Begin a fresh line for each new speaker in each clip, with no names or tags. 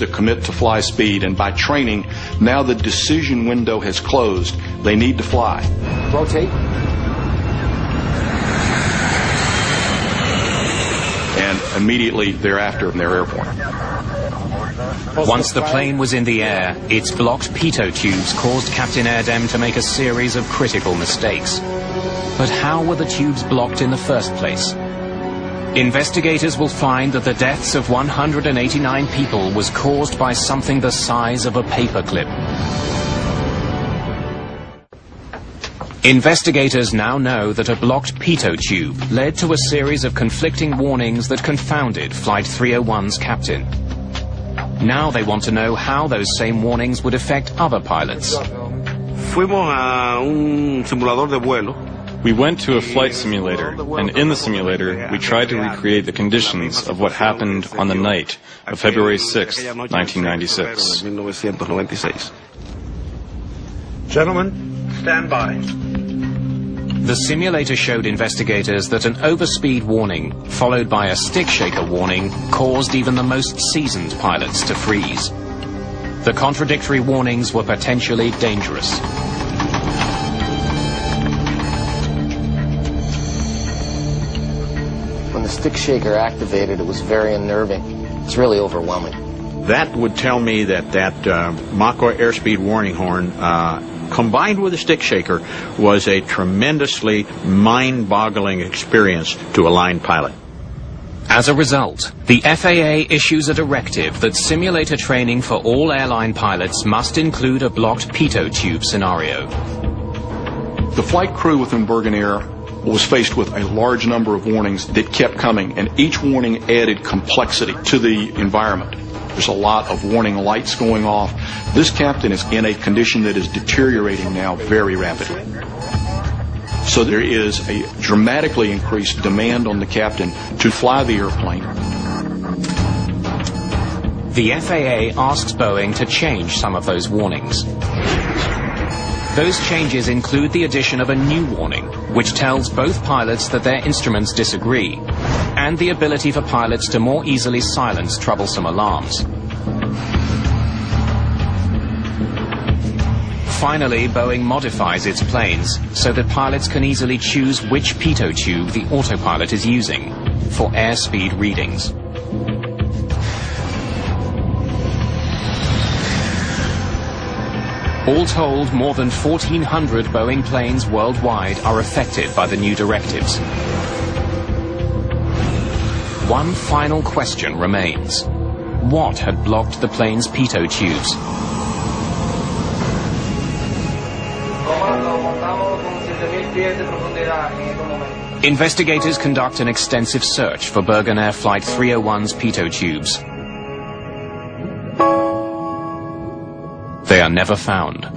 to commit to fly speed, and by training, now the decision window has closed. They need to fly.
Rotate.
And immediately thereafter, they're airborne.
Once the plane was in the air, its blocked pitot tubes caused Captain Erdem to make a series of critical mistakes. But how were the tubes blocked in the first place? Investigators will find that the deaths of 189 people was caused by something the size of a paperclip. Investigators now know that a blocked pitot tube led to a series of conflicting warnings that confounded Flight 301's captain. Now they want to know how those same warnings would affect other pilots.
Fuimos a un simulador de vuelo.
We went to a flight simulator, and in the simulator, we tried to recreate the conditions of what happened on the night of February 6, 1996.
Gentlemen, stand by.
The simulator showed investigators that an overspeed warning, followed by a stick shaker warning, caused even the most seasoned pilots to freeze. The contradictory warnings were potentially dangerous.
When the stick shaker activated, it was very unnerving. It's really overwhelming.
That would tell me that Mach airspeed warning horn, combined with a stick shaker, was a tremendously mind-boggling experience to a line pilot.
As a result, the FAA issues a directive that simulator training for all airline pilots must include a blocked pitot tube scenario.
The flight crew within Bergen Air was faced with a large number of warnings that kept coming, and each warning added complexity to the environment. There's a lot of warning lights going off. This captain is in a condition that is deteriorating now very rapidly. So there is a dramatically increased demand on the captain to fly the airplane.
The FAA asks Boeing to change some of those warnings. Those changes include the addition of a new warning, which tells both pilots that their instruments disagree, and the ability for pilots to more easily silence troublesome alarms. Finally, Boeing modifies its planes so that pilots can easily choose which pitot tube the autopilot is using for airspeed readings. All told, more than 1,400 Boeing planes worldwide are affected by the new directives. One final question remains. What had blocked the plane's pitot tubes? Investigators conduct an extensive search for Bergen Air Flight 301's pitot tubes. They are never found.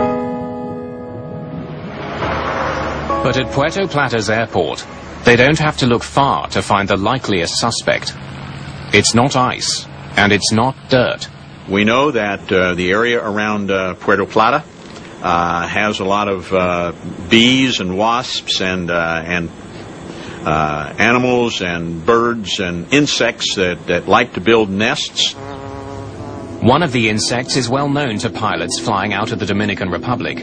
But at Puerto Plata's airport, they don't have to look far to find the likeliest suspect. It's not ice, and it's not dirt.
We know that the area around Puerto Plata has a lot of bees and wasps and animals and birds and insects that like to build nests.
One of the insects is well known to pilots flying out of the Dominican Republic.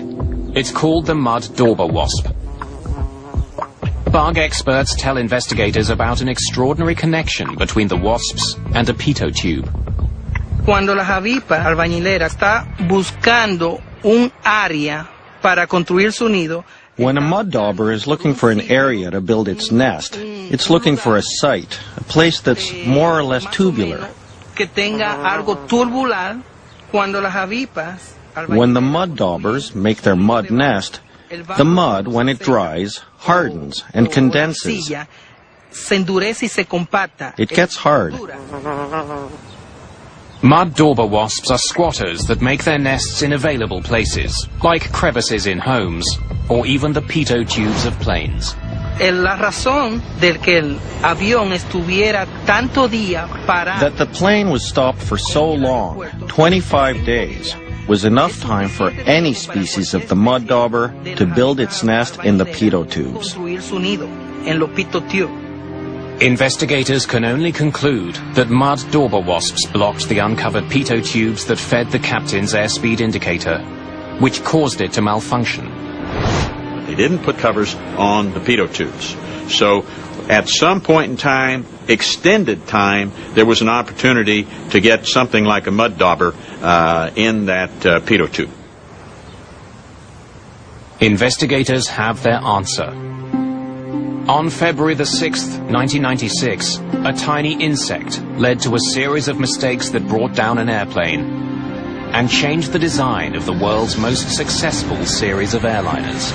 It's called the mud dauber wasp. Bug experts tell investigators about an extraordinary connection between the wasps and a pitot tube.
Cuando la avispa albañilera está buscando un área para construir su nido.
When a mud dauber is looking for an area to build its nest, it's looking for a site, a place that's more or less tubular.
Que tenga algo tubular cuando las avispas.
When the mud daubers make their mud nest, the mud, when it dries, hardens and condenses. It gets hard.
Mud dauber wasps are squatters that make their nests in available places, like crevices in homes, or even the pitot tubes of planes.
La razón del que el avión estuviera tanto día parado.
That the plane was stopped for so long, 25 days, was enough time for any species of the mud dauber to build its nest in the pitot tubes.
Investigators can only conclude that mud dauber wasps blocked the uncovered pitot tubes that fed the captain's airspeed indicator, which caused it to malfunction.
They didn't put covers on the pitot tubes. So at some point in time, extended time, there was an opportunity to get something like a mud dauber in that pitot tube.
Investigators have their answer. On February the 6th, 1996, a tiny insect led to a series of mistakes that brought down an airplane and changed the design of the world's most successful series of airliners.